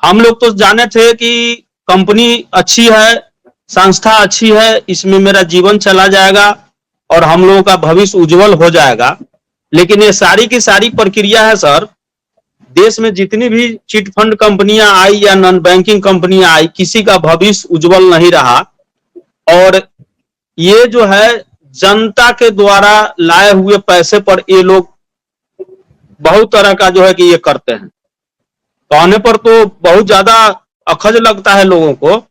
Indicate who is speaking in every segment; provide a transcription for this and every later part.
Speaker 1: हम लोग तो जाने थे कि कंपनी अच्छी है, संस्था अच्छी है, इसमें मेरा जीवन चला जाएगा और हम लोगों का भविष्य उज्जवल हो जाएगा। लेकिन ये सारी की सारी प्रक्रिया है सर, देश में जितनी भी चिट फंड कंपनियां आई या नॉन बैंकिंग कंपनियां आई, किसी का भविष्य उज्जवल नहीं रहा। और ये जो है जनता के द्वारा लाए हुए पैसे पर ये लोग बहुत तरह का जो है कि ये करते हैं। कहने पर तो बहुत ज्यादा अखज लगता है लोगों को।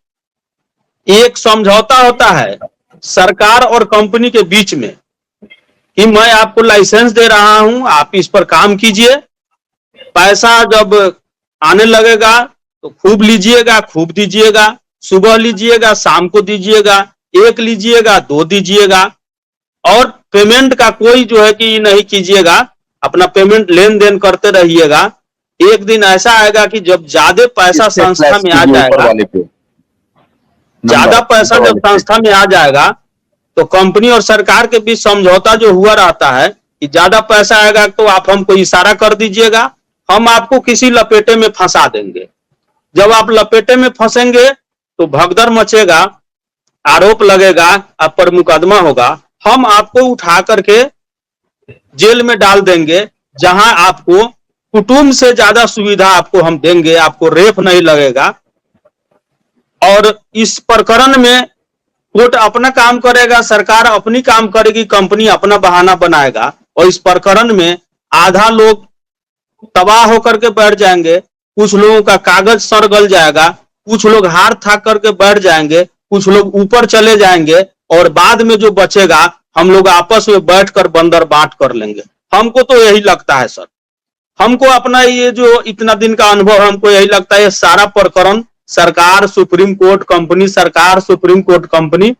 Speaker 1: एक समझौता होता है सरकार और कंपनी के बीच में कि मैं आपको लाइसेंस दे रहा हूं, आप इस पर काम कीजिए, पैसा जब आने लगेगा तो खूब लीजिएगा, खूब दीजिएगा, सुबह लीजिएगा, शाम को दीजिएगा, एक लीजिएगा, दो दीजिएगा, और पेमेंट का कोई जो है कि नहीं कीजिएगा, अपना पेमेंट लेन देन करते रहिएगा। एक दिन ऐसा आएगा कि जब ज्यादा पैसा संस्था में आ जाएगा, ज्यादा पैसा जब संस्था में आ जाएगा तो कंपनी और सरकार के बीच समझौता जो हुआ रहता है कि ज्यादा पैसा आएगा तो आप हमको इशारा कर दीजिएगा, हम आपको किसी लपेटे में फंसा देंगे। जब आप लपेटे में फंसेंगे तो भगदड़ मचेगा, आरोप लगेगा, आप पर मुकदमा होगा, हम आपको उठा करके जेल में डाल देंगे, जहां आपको कुटुंब से ज्यादा सुविधा आपको हम देंगे, आपको रेप नहीं लगेगा। और इस प्रकरण में कोर्ट अपना काम करेगा, सरकार अपनी काम करेगी, कंपनी अपना बहाना बनाएगा, और इस प्रकरण में आधा लोग तबाह होकर के बैठ जाएंगे, कुछ लोगों का कागज सर गल जाएगा, कुछ लोग हार थाक करके बैठ जाएंगे, कुछ लोग ऊपर चले जाएंगे, और बाद में जो बचेगा हम लोग आपस में बैठकर बंदर बांट कर लेंगे। हमको तो यही लगता है सर, हमको अपना ये जो इतना दिन का अनुभव, हमको यही लगता है ये सारा प्रकरण सरकार सुप्रीम कोर्ट कंपनी, सरकार सुप्रीम कोर्ट कंपनी,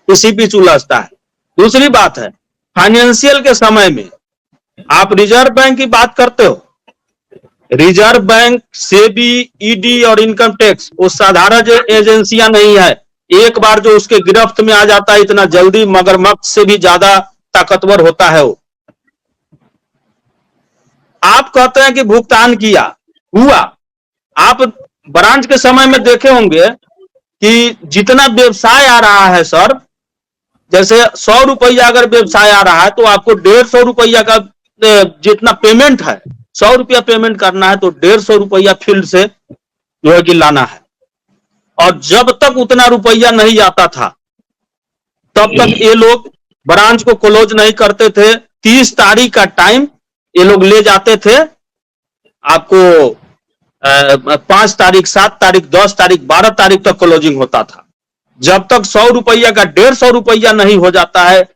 Speaker 1: इसी बीच उलझता है। दूसरी बात है, फाइनेंशियल के समय में आप रिजर्व बैंक की बात करते हो, रिजर्व बैंक, सेबी, ईडी और इनकम टैक्स वो साधारण एजेंसियां नहीं है। एक बार जो उसके गिरफ्त में आ जाता है इतना जल्दी मगरमच्छ से भी ज्यादा ताकतवर होता है वो। आप कहते हैं कि भुगतान किया, हुआ। आप ब्रांच के समय में देखे होंगे कि जितना व्यवसाय आ रहा है सर, जैसे 100 रुपया अगर व्यवसाय आ रहा है तो आपको 150 रुपया का जितना पेमेंट है, 100 रुपया पेमेंट करना है तो 150 रुपया फील्ड से जो है कि लाना है। और जब तक उतना रुपया नहीं आता था तब तक ये लोग ब्रांच को क्लोज नहीं करते थे। 30 तारीख का टाइम ये लोग ले जाते थे, आपको 5 तारीख, 7 तारीख, 10 तारीख, 12 तारीख तक क्लोजिंग होता था। जब तक 100 रुपया का 150 रुपया नहीं हो जाता है,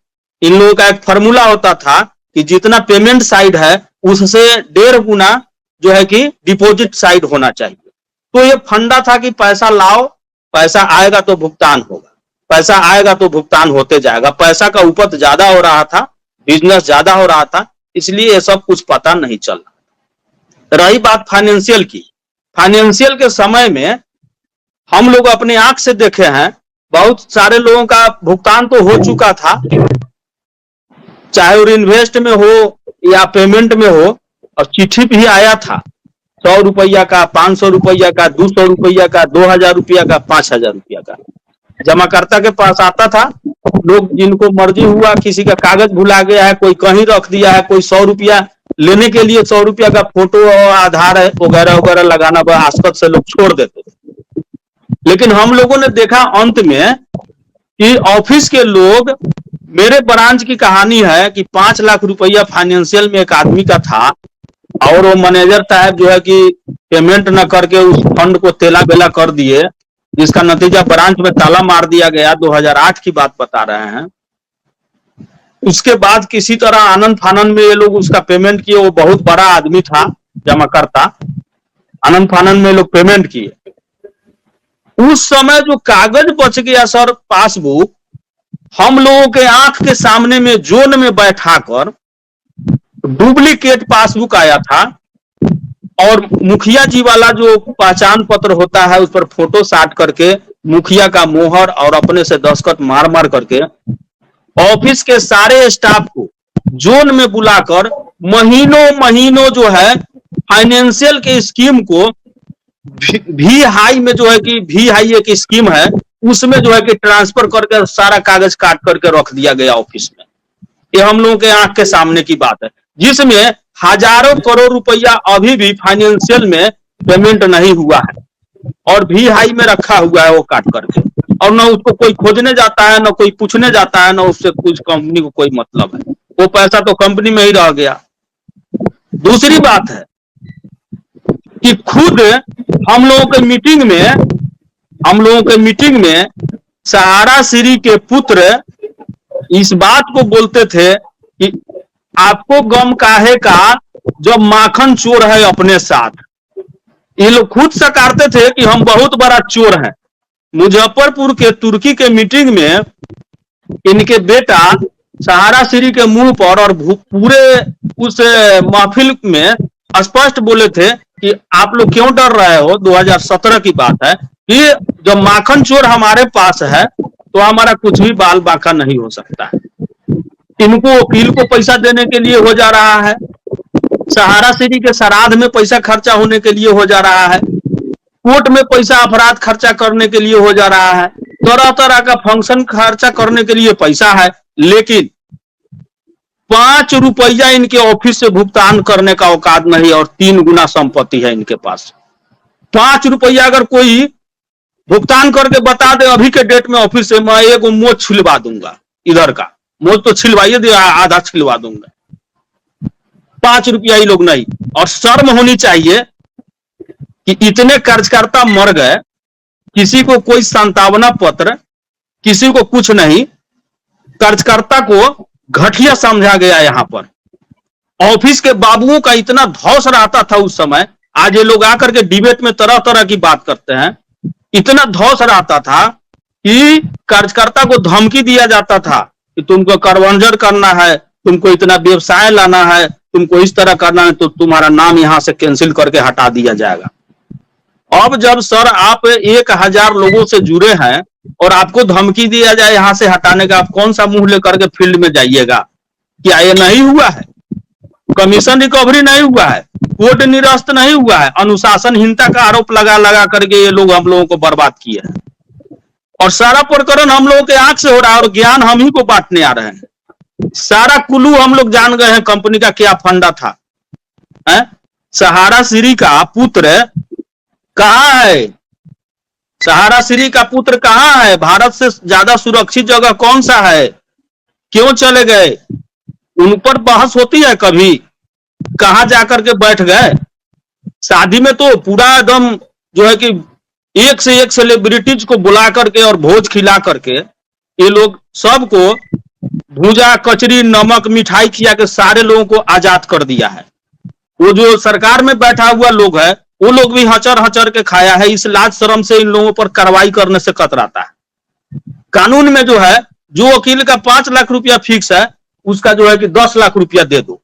Speaker 1: इन लोगों का एक फॉर्मूला होता था कि जितना पेमेंट साइड है उससे 1.5 गुना जो है कि डिपॉजिट साइड होना चाहिए। तो ये फंडा था कि पैसा लाओ, पैसा आएगा तो भुगतान होगा, पैसा आएगा तो भुगतान होते जाएगा। पैसा का उपज ज्यादा हो रहा था, बिजनेस ज्यादा हो रहा था, इसलिए ये सब कुछ पता नहीं चल रहा। रही बात फाइनेंशियल की, फाइनेंशियल के समय में हम लोग अपने आंख से देखे हैं, बहुत सारे लोगों का भुगतान तो हो चुका था, चाहे वो इन्वेस्ट में हो या पेमेंट में हो, और चिट्ठी भी आया था 100 रुपया का, 500 रुपया का, 200 रुपया का, 2000 रुपया का, 5000 रुपया का जमाकर्ता के पास आता था। लोग जिनको मर्जी हुआ, किसी का कागज भुला गया है, कोई कहीं रख दिया है, कोई 100 रुपया लेने के लिए 100 रुपया का फोटो और आधार है वगैरह वगैरह लगाना आसपास से लोग छोड़ देते थे। लेकिन हम लोगों ने देखा अंत में कि ऑफिस के लोग, मेरे ब्रांच की कहानी है कि 5 लाख रुपया फाइनेंशियल में एक आदमी का था, और वो मैनेजर साहब जो है कि पेमेंट न करके उस फंड को तेला बेला कर दिए, जिसका नतीजा ब्रांच में ताला मार दिया गया। 2008 की बात बता रहे हैं। उसके बाद किसी तरह आनंद फानंद में ये लोग उसका पेमेंट किए। वो बहुत बड़ा आदमी था जमाकर्ता, आनंद फानंद में लोग पेमेंट किए। उस समय जो कागज बच गया सर, पासबुक, हम लोगों के आंख के सामने में जोन में बैठाकर डुप्लीकेट पासबुक आया था, और मुखिया जी वाला जो पहचान पत्र होता है उस पर फोटो साट करके मुखिया का मोहर और अपने से दस्तखत मार मार करके ऑफिस के सारे स्टाफ को जोन में बुलाकर महीनों महीनों जो है फाइनेंशियल के स्कीम को भी हाई में जो है कि भी हाई एक स्कीम है, उसमें जो है कि ट्रांसफर करके सारा कागज काट करके रख दिया गया ऑफिस में। ये हम लोगों के आंख के सामने की बात है, जिसमें हजारों करोड़ रुपया अभी भी फाइनेंशियल में पेमेंट नहीं हुआ है और भी हाई में रखा हुआ है वो काट करके, और न उसको कोई खोजने जाता है, न कोई पूछने जाता है, न उससे कुछ कंपनी को कोई मतलब है, वो पैसा तो कंपनी में ही रह गया। दूसरी बात है कि खुद हम लोगों के मीटिंग में सहारा श्री के पुत्र इस बात को बोलते थे कि आपको गम काहे का जब माखन चोर है अपने साथ। ये लोग खुद सकारते थे कि हम बहुत बड़ा चोर हैं। मुजफ्फरपुर के तुर्की के मीटिंग में इनके बेटा सहारा श्री के मुंह पर और पूरे उस महफिल में स्पष्ट बोले थे कि आप लोग क्यों डर रहे हो। 2017 की बात है कि जब माखन चोर हमारे पास है तो हमारा कुछ भी बाल बाका नहीं हो सकता है। इनको वकील को पैसा देने के लिए हो जा रहा है, सहारा श्री के श्राद्ध में पैसा खर्चा होने के लिए हो जा रहा है, कोर्ट में पैसा अपराध खर्चा करने के लिए हो जा रहा है, तरह तरह का फंक्शन खर्चा करने के लिए पैसा है, लेकिन 5 रुपया इनके ऑफिस से भुगतान करने का औकात नहीं और 3 गुना संपत्ति है इनके पास। 5 रुपया अगर कोई भुगतान करके बता दे अभी के डेट में ऑफिस से, मैं एक मोच छिलवा दूंगा, इधर का मोच तो छिलवाइए दे, आधा छिलवा दूंगा। 5 रुपया ही लोग नहीं। और शर्म होनी चाहिए कि इतने कर्जकर्ता मर गए, किसी को कोई सांत्वना पत्र, किसी को कुछ नहीं, कर्जकर्ता को घटिया समझा गया। यहां पर ऑफिस के बाबुओं का इतना धौस रहता था उस समय, आज ये लोग आकर के डिबेट में तरह तरह की बात करते हैं, इतना धौस रहता था कि कार्यकर्ता को धमकी दिया जाता था कि तुमको करवंजर करना है, तुमको इतना व्यवसाय लाना है, तुमको इस तरह करना है तो तुम्हारा नाम यहां से कैंसिल करके हटा दिया जाएगा। अब जब सर आप 1000 लोगों से जुड़े हैं और आपको धमकी दिया जाए यहां से हटाने का, आप कौन सा मुंह लेकर के फील्ड में जाइएगा? क्या ये नहीं हुआ है? कमीशन रिकवरी नहीं हुआ है, कोर्ट निरस्त नहीं हुआ है, अनुशासनहीनता का आरोप लगा लगा करके ये लोग हम लोगों को बर्बाद किए हैं और सारा प्रकरण हम लोगों के आंख से हो रहा है और ज्ञान हम ही को बांटने आ रहे हैं। सारा कुल्लू हम लोग जान गए हैं कंपनी का क्या फंडा था। सहारा श्री का पुत्र कहां है? सहारा श्री का पुत्र कहां है? भारत से ज्यादा सुरक्षित जगह कौन सा है? क्यों चले गए? उन पर बहस होती है कभी? कहां जाकर के बैठ गए? शादी में तो पूरा एकदम जो है कि एक से एक सेलिब्रिटीज को बुला करके और भोज खिला करके ये लोग सबको भूजा कचरी नमक मिठाई खिला के सारे लोगों को आजाद कर दिया है। वो जो सरकार में बैठा हुआ लोग है वो लोग भी हचर हचर के खाया है। इस लाज शर्म से इन लोगों पर कार्रवाई करने से कतराता है। कानून में जो है, जो वकील का 5 लाख रुपया फिक्स है उसका जो है कि 10 लाख रुपया दे दो।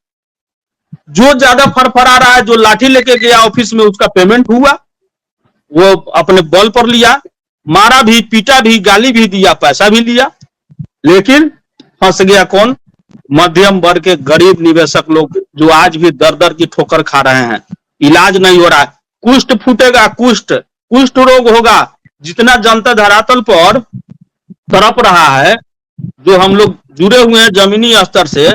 Speaker 1: जो ज्यादा फरफरा रहा है, जो लाठी लेके गया ऑफिस में, उसका पेमेंट हुआ, वो अपने बल पर लिया, मारा भी, पीटा भी, गाली भी दिया, पैसा भी लिया, लेकिन फंस गया कौन? मध्यम वर्ग के गरीब निवेशक लोग जो आज भी दर दर की ठोकर खा रहे हैं। इलाज नहीं हो रहा है, कुष्ठ फूटेगा, कुष्ठ रोग होगा। जितना जनता धरातल पर तड़प रहा है, जो हम लोग जुड़े हुए हैं जमीनी स्तर से,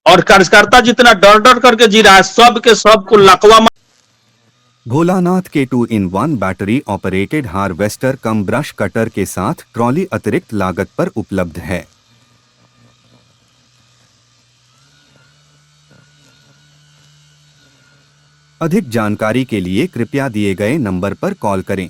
Speaker 1: और कार्यकर्ता जितना डर डर करके जी रहा है, सब के सब को लकवा।
Speaker 2: भोलानाथ के 2-in-1 बैटरी ऑपरेटेड हार्वेस्टर कम ब्रश कटर के साथ ट्रॉली अतिरिक्त लागत पर उपलब्ध है। अधिक जानकारी के लिए कृपया दिए गए नंबर पर कॉल करें।